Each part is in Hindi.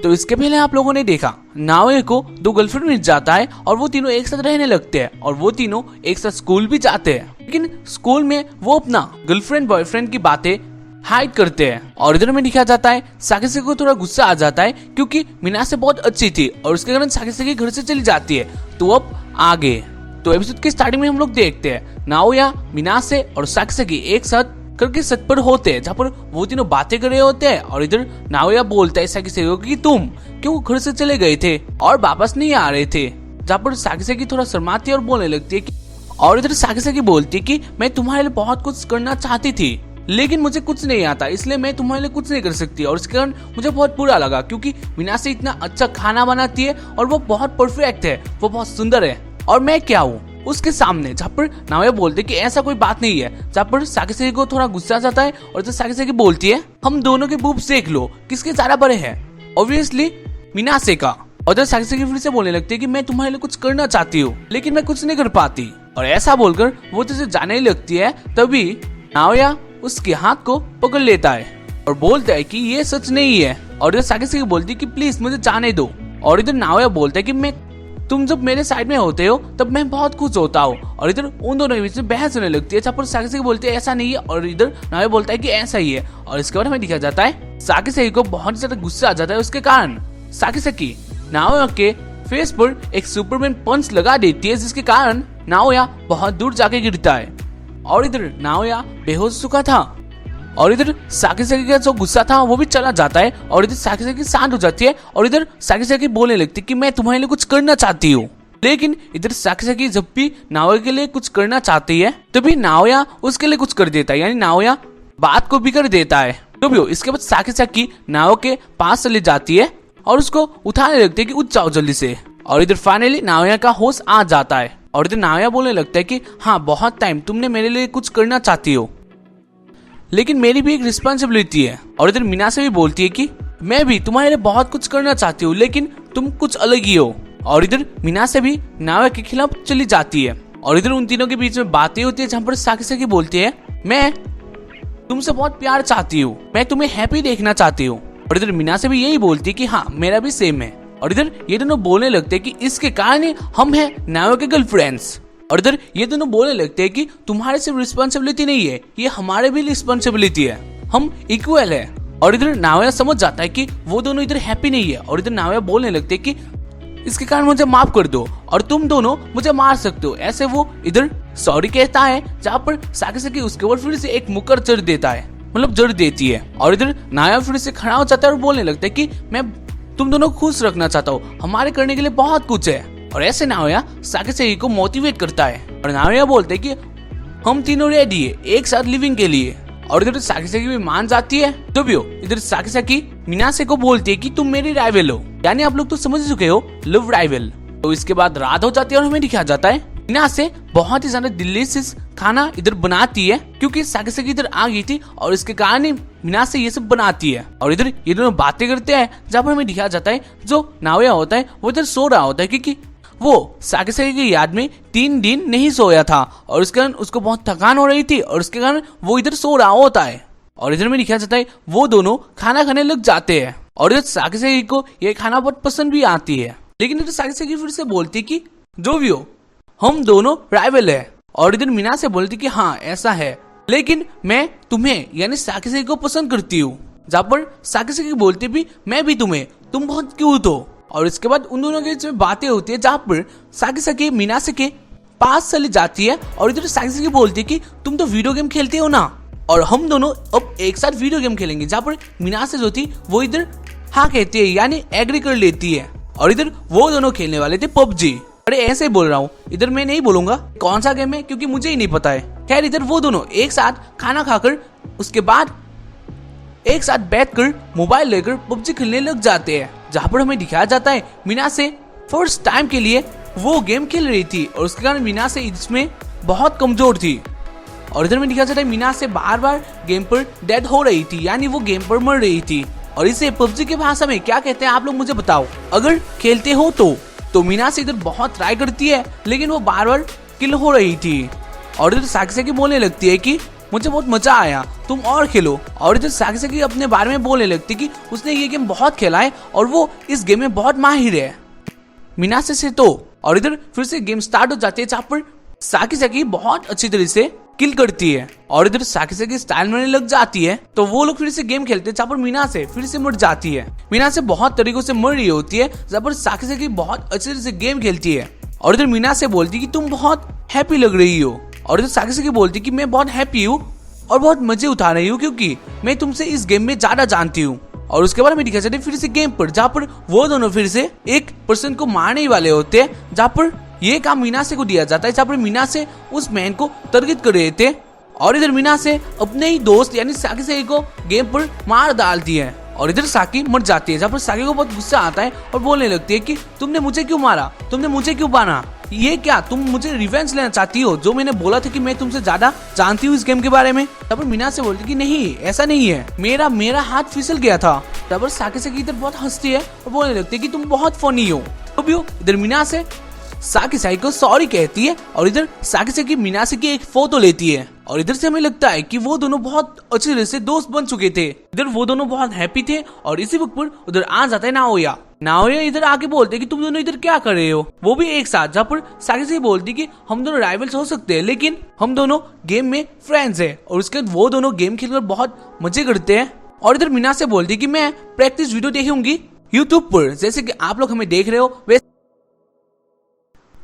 तो इसके पहले आप लोगों ने देखा नाओया को 2 गर्लफ्रेंड मिल जाता है और वो तीनों एक साथ रहने लगते हैं और वो तीनों एक साथ स्कूल भी जाते हैं। लेकिन स्कूल में वो अपना गर्लफ्रेंड बॉयफ्रेंड की बातें हाइड करते हैं। और इधर में दिखाया जाता है साकेसाकी को थोड़ा गुस्सा आ जाता है क्योंकि मिनासे बहुत अच्छी थी और उसके कारण साकेसाकी घर से चली जाती है। तो अब आगे तो एपिसोड के स्टार्टिंग में हम लोग देखते हैं नाओया, मिनासे और साकेसाकी एक साथ करके छत पर होते हैं जहाँ पर वो तीनों बातें कर रहे होते हैं। और इधर नाओया बोलता है साकेसाकी को कि तुम क्यों घर से चले गए थे और वापस नहीं आ रहे थे, जहाँ पर साकेसाकी थोड़ा शर्माती है और बोलने लगती है और इधर साकेसाकी बोलती है कि मैं तुम्हारे लिए बहुत कुछ करना चाहती थी लेकिन मुझे कुछ नहीं आता, इसलिए मैं तुम्हारे लिए कुछ नहीं कर सकती। और इसके कारण मुझे बहुत बुरा लगा क्योंकि मिनासे इतना अच्छा खाना बनाती है और वो बहुत परफेक्ट है, वो बहुत सुंदर है और मैं क्या हूँ उसके सामने। जहाँ पर नाओया बोलते कि ऐसा कोई बात नहीं है, जहाँ पर साकेसाकी को थोड़ा गुस्सा आ जाता है और जब साकेसाकी बोलती है हम दोनों के बूब्स देख लो किसके ज्यादा बड़े हैं, ऑब्वियसली मिनासे का। और जब साकेसाकी फिर से बोलने लगती है कि मैं तुम्हारे लिए कुछ करना चाहती हूँ लेकिन मैं कुछ नहीं कर पाती। और ऐसा बोलकर वो तुझे जाने लगती है तभी नाओया उसके हाथ को पकड़ लेता है और बोलता है कि ये सच नहीं है। और इधर साकेसाकी बोलती है कि प्लीज मुझे जाने दो। और इधर नाओया बोलता है कि तुम जब मेरे साइड में होते हो तब मैं बहुत खुश होता हूँ। और इधर उन दोनों के बीच में बहस होने लगती है जहाँ पर साकेसाकी बोलती है ऐसा नहीं है और इधर नाओया बोलता है कि ऐसा ही है। और इसके बाद हमें दिखाया जाता है साकेसाकी को बहुत ज्यादा गुस्सा आ जाता है। उसके कारण साकेसाकी नाओया के फेस पर एक सुपरमैन पंच लगा देती है जिसके कारण नाओया बहुत दूर जाके गिरता है। और इधर नाओया बेहोश चुका था और इधर साकेसाकी का जो गुस्सा था वो भी चला जाता है और इधर साकेसाकी शांत हो जाती है। और इधर साकेसाकी बोलने लगती है कि मैं तुम्हारे लिए कुछ करना चाहती हूँ। लेकिन इधर साकेसाकी जब भी नाओया के लिए कुछ करना चाहती है तभी नाओया उसके लिए कुछ कर देता है, यानी नाओया बात को बिगड़ देता है। तो भी इसके बाद साकेसाकी नाओया के पास चली जाती है और उसको उठाने लगती है कि उठ जाओ जल्दी से। और इधर फाइनली नाओया का होश आ जाता है और इधर नाओया बोलने लगता है कि हाँ बहुत टाइम तुमने मेरे लिए कुछ करना चाहती हो लेकिन मेरी भी एक रिस्पॉन्सिबिलिटी है। और इधर मिनासे भी बोलती है कि मैं भी तुम्हारे लिए बहुत कुछ करना चाहती हूँ लेकिन तुम कुछ अलग ही हो। और इधर मिनासे भी नाओया के खिलाफ चली जाती है और इधर उन तीनों के बीच में बातें होती है जहाँ पर साकेसाकी बोलती है मैं तुमसे बहुत प्यार चाहती हूँ, मैं तुम्हें हैप्पी देखना चाहती हूँ। और इधर मिनासे भी यही बोलती है कि हाँ मेरा भी सेम है। और इधर ये दोनों बोलने लगते हैं कि इसके कारण ही हम हैं नाओया के गर्लफ्रेंड्स। और इधर ये दोनों बोलने लगते हैं कि तुम्हारे सिर्फ रिस्पॉन्सिबिलिटी नहीं है, ये हमारे भी रिस्पॉन्सिबिलिटी है, हम इक्वल है। और इधर नाओया समझ जाता है कि वो दोनों इधर हैप्पी नहीं है। और इधर नाओया बोलने लगते हैं कि इसके कारण मुझे माफ कर दो और तुम दोनों मुझे मार सकते हो। ऐसे वो इधर सॉरी कहता है जहाँ पर साकेसाकी उसके ऊपर फिर से एक मुक्कर चढ़ देता है, मतलब जड़ देती है। और इधर नाओया फिर से खड़ा हो जाता है और बोलने लगता है कि मैं तुम दोनों खुश रखना चाहता हूँ, हमारे करने के लिए बहुत कुछ है। और ऐसे नाओया साकेसाकी को मोटिवेट करता है और नाओया बोलते हैं कि हम तीनों रेडी है एक साथ लिविंग के लिए। और इधर साकेसाकी भी मान जाती है। तो भी हो इधर साकेसाकी मिनासे को बोलती है कि तुम मेरी राइवल हो, यानी आप लोग तो समझ चुके हो लव राइवल। तो इसके बाद रात हो जाती है और हमें दिखाया जाता है मिनासे बहुत ही ज्यादा डिलीशियस खाना इधर बनाती है क्योंकि साकेसाकी इधर आ गई थी और इसके कारण ही मिनासे ये सब बनाती है। और इधर ये दोनों बातें करते हैं जहाँ पर हमें दिखाया जाता है जो नाओया होता है वो इधर सो रहा होता है क्योंकि वो साकेसाकी की याद में 3 दिन नहीं सोया था और इसके कारण उसको बहुत थकान हो रही थी और इसके कारण वो इधर सो रहा होता है। और इधर में दिखाया जाता है वो दोनों खाना खाने लग जाते हैं और इधर साकेसाकी को ये खाना बहुत पसंद भी आती है। लेकिन इधर साकेसाकी फिर से बोलती है कि जो भी हो हम दोनों राइवल है। और इधर मिनासे बोलती कि हाँ ऐसा है लेकिन मैं तुम्हें यानी साकेसाकी को पसंद करती हूँ, जहाँ पर साकेसाकी बोलती भी मैं भी तुम्हें, तुम बहुत क्यूट हो। और इसके बाद उन दोनों के बीच में बातें होती है जहाँ पर साकेसाकी मिनासे के पास चली जाती है और इधर साकेसाकी बोलती है कि तुम तो वीडियो गेम खेलते हो ना और हम दोनों अब एक साथ वीडियो गेम खेलेंगे। जहाँ पर मिनासे जो थी वो इधर हाँ कहती है यानी एग्री कर लेती है और इधर वो दोनों खेलने वाले थे पबजी। अरे ऐसे ही बोल रहा हूँ, इधर मैं नहीं बोलूंगा कौन सा गेम है क्योंकि मुझे ही नहीं पता है। खैर इधर वो दोनों एक साथ खाना खाकर उसके बाद एक साथ बैठकर मोबाइल लेकर पबजी खेलने लग जाते हैं, जहाँ पर हमें दिखाया जाता है मिनासे फर्स्ट टाइम के लिए वो गेम खेल रही थी और उसके कारण मिनासे इसमें बहुत कमजोर थी। और इधर में दिखाया जाता है मिनासे बार बार गेम पर डेड हो रही थी, यानी वो गेम पर मर रही थी। और इसे पबजी की भाषा में क्या कहते हैं आप लोग मुझे बताओ अगर खेलते हो तो मिनासे इधर बहुत ट्राई करती है लेकिन वो बार बार किल हो रही थी। और इधर साकेसाकी बोलने लगती है कि मुझे बहुत मजा आया, तुम और खेलो। और इधर साकीसाकी अपने बारे में बोलने लगती कि उसने ये गेम बहुत खेला है और वो इस गेम में बहुत माहिर है मिनासे से तो। और इधर फिर से गेम स्टार्ट हो जाती है जहाँ पर साकीसाकी बहुत अच्छी तरह से किल करती है और इधर साकीसाकी स्टाइल में लग जाती है। तो वो लोग फिर से गेम खेलते हैं जहाँ पर मिनासे फिर से मर जाती है। मिनासे बहुत तरीकों से मर रही होती है जहाँ पर साकीसाकी बहुत अच्छी तरह से गेम खेलती है। और इधर मिनासे बोलती कि तुम बहुत हैप्पी लग रही हो। और इधर साकीसाकी बोलती कि मैं बहुत हैप्पी हूँ और बहुत मजे उठा रही हूँ क्योंकि मैं तुमसे इस गेम में ज्यादा जानती हूँ। और उसके बाद में दिखा जाता है फिर से गेम पर जहाँ पर वो दोनों फिर से एक पर्सन को मारने वाले होते हैं, जहाँ पर ये काम मिनासे को दिया जाता है, जहाँ पर मिनासे उस मैन को टारगेट कर रहे थे। और इधर मिनासे अपने ही दोस्त यानी साकीसाकी को गेम पर मार डालती है और इधर साकी मर जाती है, जहाँ पर साकी को बहुत गुस्सा आता है और बोलने लगती है कि तुमने मुझे क्यों मारा, तुमने मुझे क्यों मारा, ये क्या तुम मुझे रिवेंज लेना चाहती हो जो मैंने बोला था कि मैं तुमसे ज्यादा जानती हूँ इस गेम के बारे में। तब पर मिनासे बोलती कि नहीं ऐसा नहीं है, मेरा हाथ फिसल गया था। तब पर साकीसाकी इधर बहुत हंसती है और बोलने लगती है कि तुम बहुत फनी हो। तो भी इधर मिनासे साकीसाकी को सॉरी कहती है और इधर साकीसाकी मिनासे की एक फोटो लेती है और इधर से हमें लगता है कि वो दोनों बहुत अच्छी तरह से दोस्त बन चुके थे। इधर वो दोनों बहुत हैप्पी थे और इसी वक्त पर उधर आ जाता है नाओया। नाओया इधर आके बोलते कि तुम दोनों इधर क्या कर रहे हो, वो भी एक साथ, जहाँ पर साकीसाकी बोलती कि हम दोनों राइवल्स हो सकते हैं लेकिन हम दोनों गेम में फ्रेंड्स हैं। और उसके बाद वो दोनों गेम खेलकर बहुत मजे करते हैं। और इधर मिनासे बोलती कि मैं प्रैक्टिस वीडियो देखूंगी यूट्यूब पर, जैसे कि आप लोग हमें देख रहे हो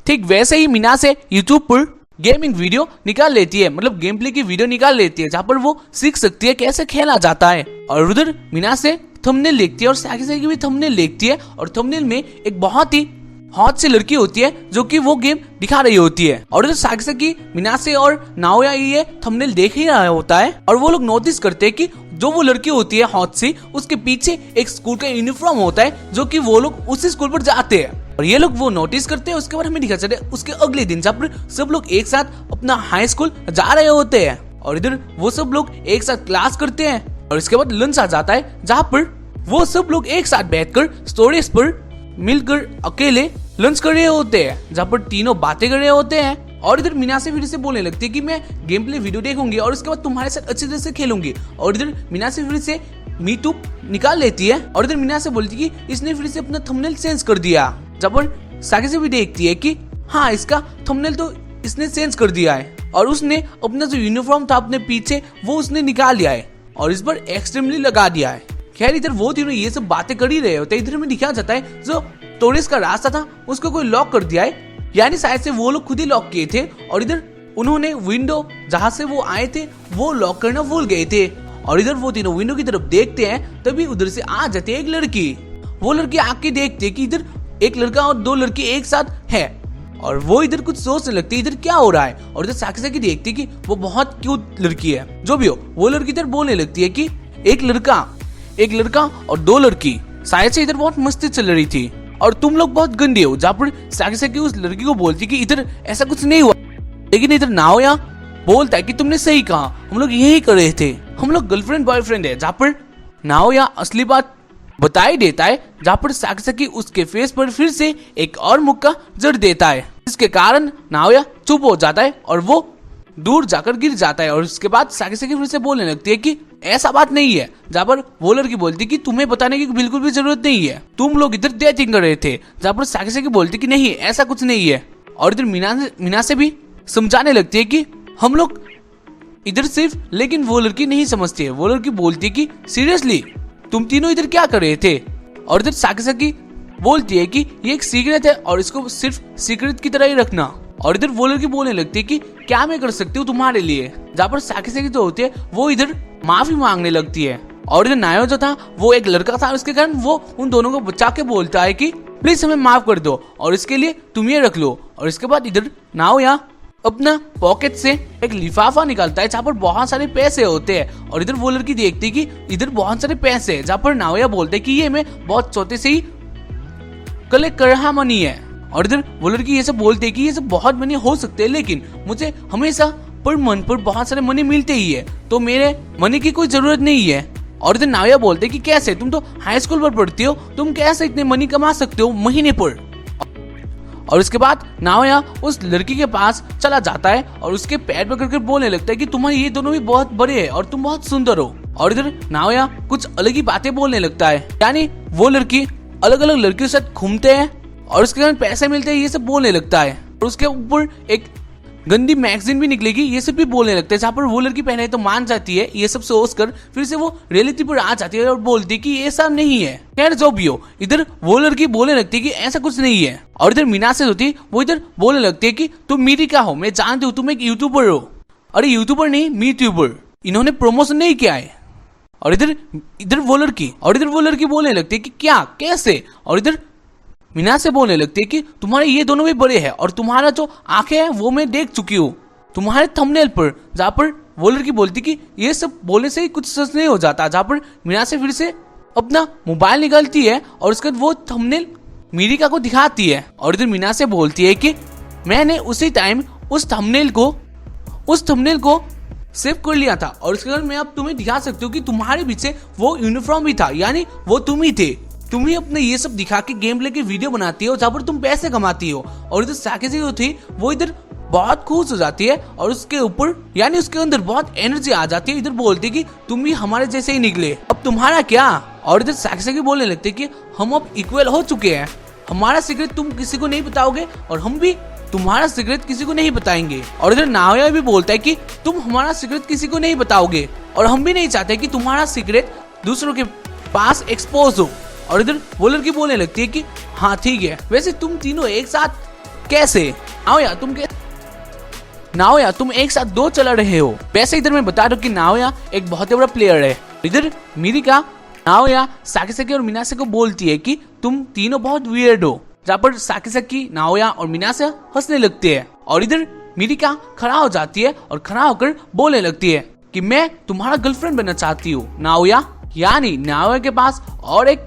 ठीक वैसे ही मिनासे यूट्यूब पर गेमिंग वीडियो निकाल लेती है, मतलब गेम प्ले की वीडियो निकाल लेती है जहाँ पर वो सीख सकती है कैसे खेला जाता है। और उधर मिनासे थंबनेल लिखती है और साकीसाकी भी थंबनेल लिखती है और थंबनेल में एक बहुत ही हॉट सी लड़की होती है जो कि वो गेम दिखा रही होती है। और उधर साकीसाकी मिनासे और नाओया ये थंबनेल देख ही रहा होता है और वो लोग नोटिस करते हैं कि जो वो लड़की होती है हॉट सी, उसके पीछे एक स्कूल का यूनिफॉर्म होता है जो कि वो लोग उसी स्कूल पर जाते हैं और ये लोग वो नोटिस करते हैं। उसके बाद हमें दिखा चलता है उसके अगले दिन जहाँ पर सब लोग एक साथ अपना हाई स्कूल जा रहे होते हैं और इधर वो सब लोग एक साथ क्लास करते हैं और इसके बाद लंच आ जाता है जहाँ पर वो सब लोग एक साथ बैठकर स्टोरेज पर मिलकर अकेले लंच कर रहे होते हैं, जहाँ पर तीनों बातें कर रहे होते हैं। और इधर मिनासे फिर से बोलने लगती है कि मैं गेम प्ले वीडियो देखूंगी और उसके बाद तुम्हारे साथ अच्छी तरह से खेलूंगी। और इधर मिनासे फिर से मीटू निकाल लेती है और इधर मिनासे बोलती है कि इसने फिर से अपना थंबनेल चेंज कर दिया। जब पर साकीसाकी भी देखती है कि हाँ इसका थंबनेल तो इसने चेंज कर दिया है और उसने अपना जो यूनिफॉर्म था अपने पीछे वो उसने निकाल लिया है और इस पर एक्सट्रीमली लगा दिया है। खैर इधर वो तीनों ये सब बातें कर ही रहे होते हैं। इधर में दिखाया जाता है जो टोरिस का रास्ता था उसको कोई लॉक कर दिया है, यानी शायद से वो लोग खुद ही लॉक किए थे और इधर उन्होंने विंडो जहां से वो आए थे वो लॉक करना भूल गए थे। और इधर वो तीनों विंडो की तरफ देखते हैं तभी उधर से आ जाती है एक लड़की। वो लड़की आके देखती है कि इधर एक लड़का और दो लड़की एक साथ है और वो इधर कुछ सोचने लगती है इधर क्या हो रहा है। और इधर साकीसाकी देखती है कि वो बहुत क्यूट लड़की है। जो भी हो वो लड़की इधर बोलने लगती है कि एक लड़का और दो लड़की, शायद से इधर बहुत मस्ती चल रही थी और तुम लोग बहुत गंदे हो। जहाँ पर साकीसाकी उस लड़की को बोलती कि इधर ऐसा कुछ नहीं हुआ, लेकिन इधर नाओया बोलता है कि तुमने सही कहा, हम लोग यही कर रहे थे, हम लोग गर्लफ्रेंड बॉयफ्रेंड है। जहाँ पर नाओया असली बात बता ही देता है, जहाँ पर साकीसाकी उसके फेस पर फिर से एक और मुक्का जड़ देता है, जिसके कारण नाओया चुप हो जाता है और वो दूर जाकर गिर जाता है। और उसके बाद साकीसाकी फिर से बोलने लगती है कि ऐसा बात नहीं है। जहाँ पर वो लड़की बोलती कि तुम्हें बताने की बिल्कुल भी जरूरत नहीं है, तुम लोग इधर डेटिंग कर रहे थे। जहाँ पर साकीसाकी बोलती कि नहीं ऐसा कुछ नहीं है। और इधर मिनासे भी समझाने लगती है कि हम लोग इधर सिर्फ, लेकिन वो लड़की नहीं समझती है। वो लड़की बोलती है कि सीरियसली तुम तीनों इधर क्या कर रहे थे। और इधर साकीसाकी बोलती है कि ये एक सीक्रेट है और इसको सिर्फ सीक्रेट की तरह ही रखना। और इधर वो लड़की बोलने लगती है कि क्या मैं कर सकती हूँ तुम्हारे लिए। जहाँ पर साकीसाकी जो होती है वो इधर माफी मांगने लगती है। और इधर नायो जो था वो एक लड़का था, उसके कारण वो उन दोनों को बचा के बोलता है कि प्लीज हमें माफ कर दो और इसके लिए तुम ये रख लो। और इसके बाद इधर नाओया अपना पॉकेट से एक लिफाफा निकालता है जहाँ पर बहुत सारे पैसे होते हैं। और इधर वो लड़की देखती है कि इधर बहुत सारे पैसे हैं, जहाँ पर नाओया बोलते हैं कि ये मैं बहुत छोटे से ही कलेक्ट कर रहा मनी है। और इधर वो लड़की ये सब बोलते है कि ये सब बहुत मनी हो सकते हैं, लेकिन मुझे हमेशा पर मंथ पर बहुत सारे मनी मिलते ही है, तो मेरे मनी की कोई जरूरत नहीं है। और इधर नाओया बोलते कि कैसे, तुम तो हाई स्कूल पर पढ़ती हो, तुम कैसे इतने मनी कमा सकते हो महीने पर। और उसके बाद नाओया उस लड़की के पास चला जाता है और उसके पैर पकड़कर बोलने लगता है कि तुम्हारे ये दोनों भी बहुत बड़े हैं और तुम बहुत सुंदर हो। और इधर नाओया कुछ अलग ही बातें बोलने लगता है, यानी वो लड़की अलग अलग लड़कियों के साथ घूमते हैं और उसके बाद पैसे मिलते हैं, ये सब बोलने लगता है। और उसके ऊपर एक गंदी मैगजीन भी निकलेगी, ये सब भी बोलने लगते हैं, जहाँ पर वो लड़की पहले तो मान जाती है ये सब सोच कर, फिर से वो रियलिटी पर आ जाती है और बोलती है कि ये सब नहीं है। खैर जो भी हो, इधर वो लड़की बोलने लगती है कि ऐसा कुछ नहीं है। और इधर मीनासे होती वो इधर बोलने लगती है कि तुम मीरिका हो, मैं जानती हूँ तुम एक यूट्यूबर हो। अरे यूट्यूबर नहीं, मीट्यूबर, इन्होंने प्रमोशन नहीं किया है। और इधर वो लड़की बोलने लगती है कि क्या, कैसे। और इधर मीना से बोलने लगती है कि तुम्हारे ये दोनों भी बड़े हैं और तुम्हारा जो आंखें हैं वो मैं देख चुकी हूँ तुम्हारे थंबनेल पर, जहाँ पर वो लड़की बोलती कि ये सब बोलने से ही कुछ सच नहीं हो जाता। जहाँ पर मीना से फिर से अपना मोबाइल निकालती है और उसके बाद वो थंबनेल मीरिका को दिखाती है। और इधर मीना से बोलती है कि मैंने उसी टाइम उस थंबनेल को सेव कर लिया था और उसके बाद मैं अब तुम्हें दिखा सकती हूँ कि तुम्हारे पीछे वो यूनिफॉर्म भी था, यानी वो तुम ही थे। तुम ही अपने ये सब दिखा के गेम प्ले की वीडियो बनाती हो जहाँ पर तुम पैसे कमाती हो। और इधर साकेजी जो थी वो इधर बहुत खुश हो जाती है और उसके ऊपर यानी उसके अंदर बहुत एनर्जी आ जाती है। इधर बोलती है कि तुम भी हमारे जैसे ही निकले, अब तुम्हारा क्या। और इधर साकेजी बोलने लगते कि हम अब इक्वल हो चुके हैं, हमारा सीक्रेट तुम किसी को नहीं बताओगे और हम भी तुम्हारा सीक्रेट किसी को नहीं बताएंगे। और इधर नाओया भी बोलता है कि तुम हमारा सीक्रेट किसी को नहीं बताओगे और हम भी नहीं चाहते कि तुम्हारा सीक्रेट दूसरों के पास एक्सपोज हो। और इधर वो लड़की बोलने लगती है कि हाँ ठीक है, वैसे तुम तीनों एक साथ कैसे, नाओया तुम एक साथ दो चला रहे हो। वैसे इधर मैं बता दूं कि नाओया एक बहुत ही बड़ा प्लेयर है। इधर मिरिका नाओया, साकेसाकी और मिनासे को बोलती है कि तुम तीनों बहुत वियर्ड हो, जहाँ पर साकेसाकी, नाओया और मिनासे हंसने लगते हैं। और इधर मिरिका खड़ा हो जाती है और खड़ा होकर बोलने लगती है कि मैं तुम्हारा गर्लफ्रेंड बनना चाहती हूँ नाओया। यानी नाओया के पास और एक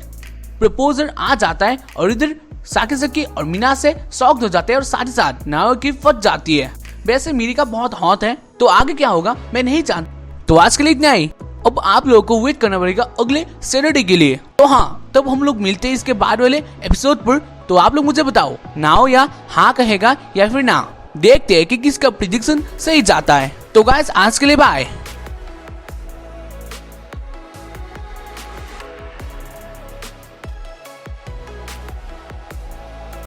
प्रपोजल आ जाता है और इधर साकेसाकी और मिनासे शॉक्ड हो जाते हैं और साथ ही साथ नाओया की फट जाती है। वैसे मिरिका बहुत हॉट है, तो आगे क्या होगा मैं नहीं जानता। तो आज के लिए इतना ही, अब आप लोगों को वेट करना पड़ेगा अगले सैटरडे के लिए। तो हाँ, तब हम लोग मिलते हैं इसके बाद वाले एपिसोड पर। तो आप लोग मुझे बताओ नाओया हाँ कहेगा या फिर ना। देखते हैं कि किसका प्रेडिक्शन सही जाता है। तो गाइस आज के लिए बाय।